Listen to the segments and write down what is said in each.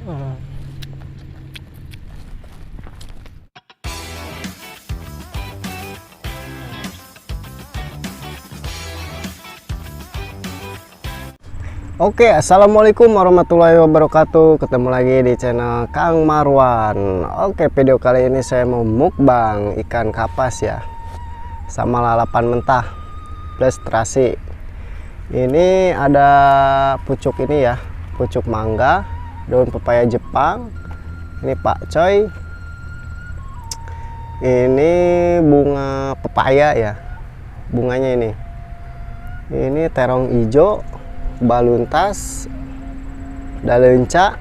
Oke, assalamualaikum warahmatullahi wabarakatuh. Ketemu lagi di channel Kang Marwan. Oke, video kali ini saya mau mukbang ikan kapas ya, sama lalapan mentah plus terasi. Ini ada pucuk ini ya, pucuk mangga, daun pepaya Jepang. Ini Pak Coy. Ini bunga pepaya ya, bunganya ini. Ini terong hijau, baluntas, dalenca,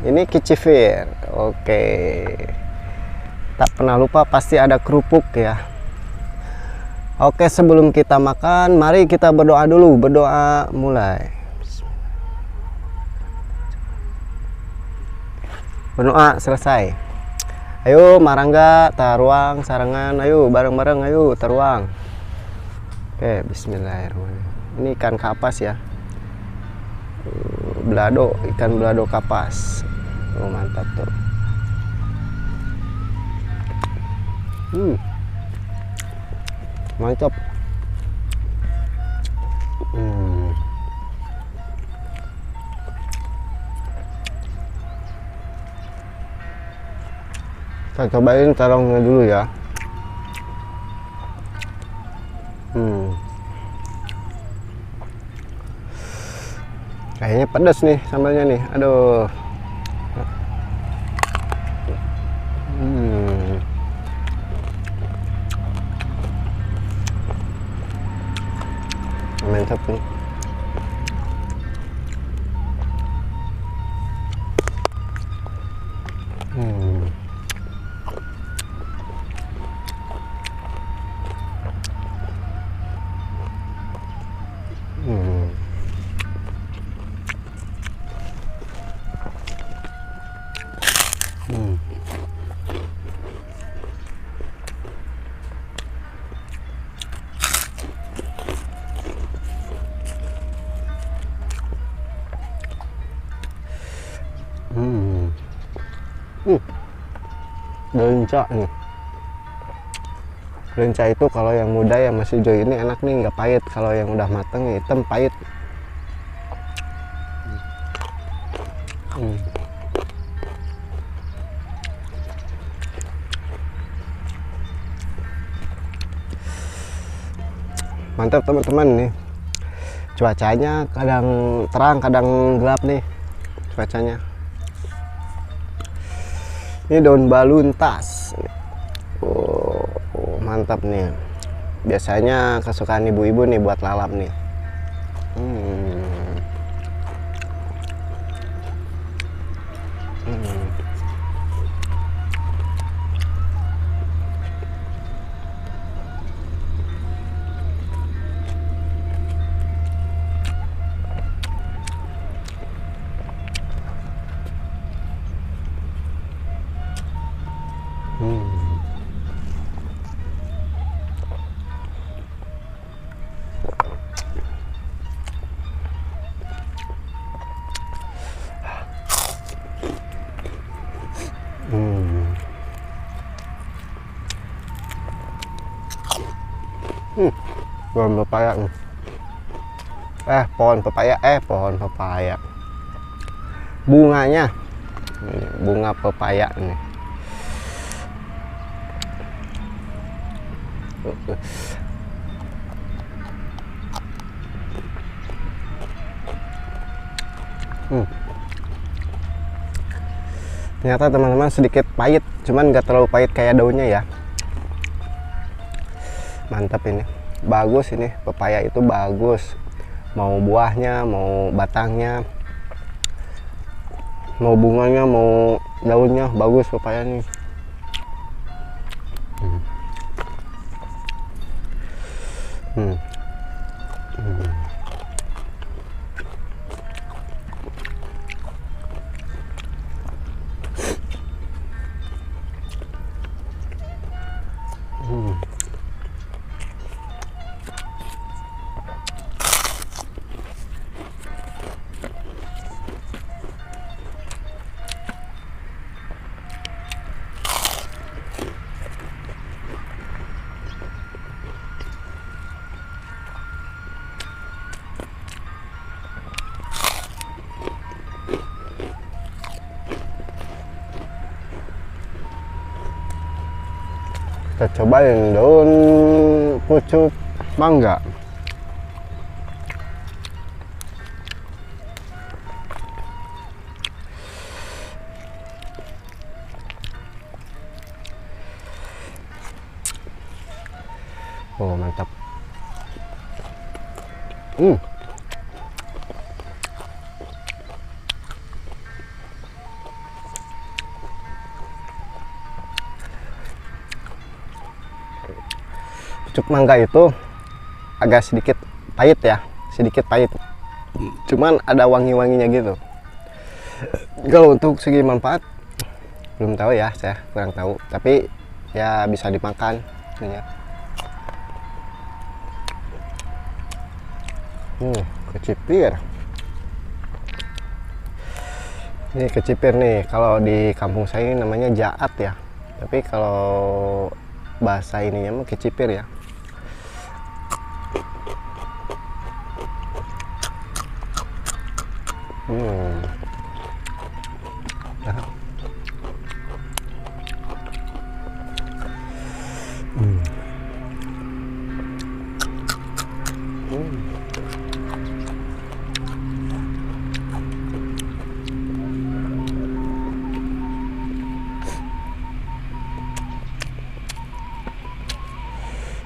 ini kicifir. Oke, tak pernah lupa pasti ada kerupuk ya. Oke, sebelum kita makan, mari kita berdoa dulu. Berdoa mulai. Berdoa selesai. Ayo marangga taruang sarangan, ayo bareng-bareng, ayo taruang. Oke, bismillahirrahmanirrahim. Ini ikan kapas ya, belado, ikan belado kapas. Oh, mantap tuh. Mantap. Kita cobain terongnya dulu ya. Kayaknya pedas nih sambalnya nih. Aduh. Mantap nih. Dalenca nih. Dalenca itu kalau yang muda yang masih hijau ini enak nih, nggak pahit. Kalau yang udah mateng hitam pahit. Mantap teman-teman nih. Cuacanya kadang terang, kadang gelap nih cuacanya. Ini daun baluntas. Mantap nih. Biasanya kesukaan ibu-ibu nih buat lalap nih. Pohon pepaya nih. Pohon pepaya. Bunganya. Ini bunga pepaya nih. Ternyata teman-teman sedikit pahit, cuman nggak terlalu pahit kayak daunnya ya. Mantap ini, bagus ini pepaya itu bagus. Mau buahnya, mau batangnya, mau bunganya, mau daunnya, bagus pepaya nih. Kita cobain daun pucuk mangga. Oh, mantap. Pucuk mangga itu agak sedikit pahit ya, sedikit pahit. Cuman ada wangi-wanginya gitu. Kalau untuk segi manfaat belum tahu ya, saya kurang tahu. Tapi ya bisa dimakan ya. Kecipir. Ini kecipir nih, kalau di kampung saya ini namanya jaat ya. Tapi kalau bahasa ininya mah kecipir ya.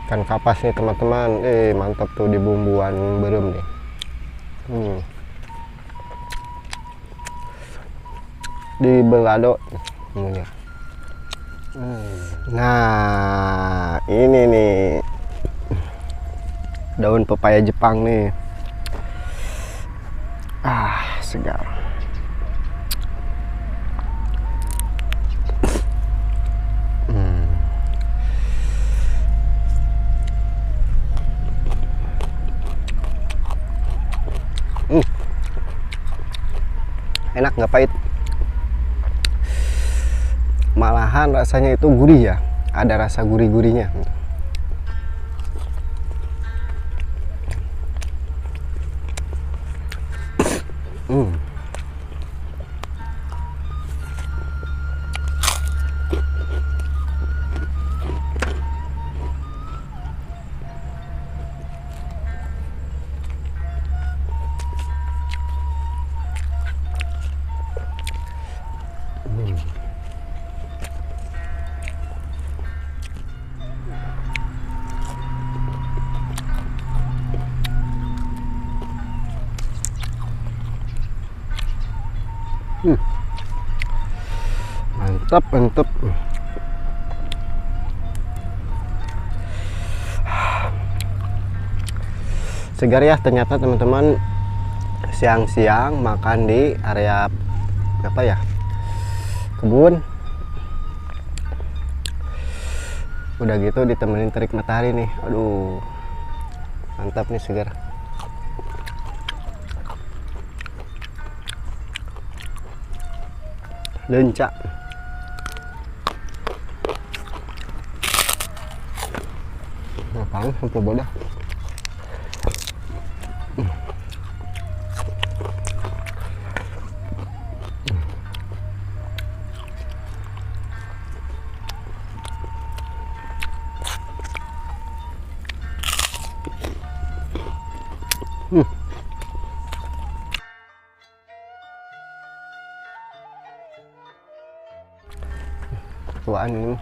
Ikan kapas nih teman-teman, mantap tuh di bumbuan berem nih. Di belado bumbunya. Nah, ini nih daun pepaya Jepang nih. Segar. Enak, nggak pahit, malahan rasanya itu gurih ya, ada rasa gurih-gurihnya. Mantap, mantap. Segar ya ternyata teman-teman, siang-siang makan di area apa ya, kebun, udah gitu ditemenin terik matahari nih. Aduh, mantap nih, segar. Lencak. Ngapain sampai bodoh. Tuaan ini.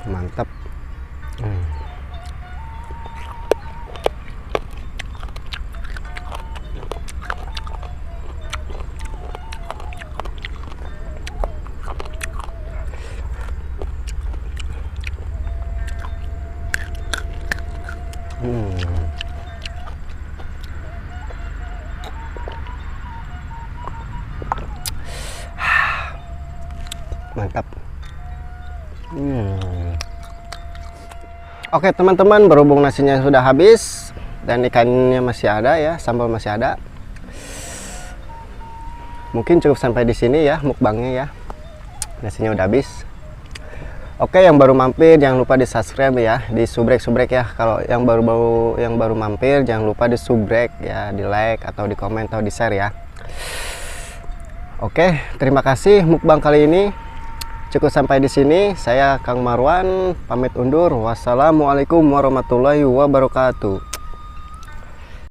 Mantap. Mantap. Oke teman-teman, berhubung nasinya sudah habis dan ikannya masih ada ya, sambal masih ada, mungkin cukup sampai di sini ya mukbangnya ya. Nasinya udah habis. Oke, yang baru mampir jangan lupa di subscribe ya, di subrek ya. Kalau yang baru mampir jangan lupa di subrek ya, di like atau di komen atau di share ya. Oke, terima kasih mukbang kali ini. Cukup sampai di sini. Saya Kang Marwan pamit undur. Wassalamualaikum warahmatullahi wabarakatuh.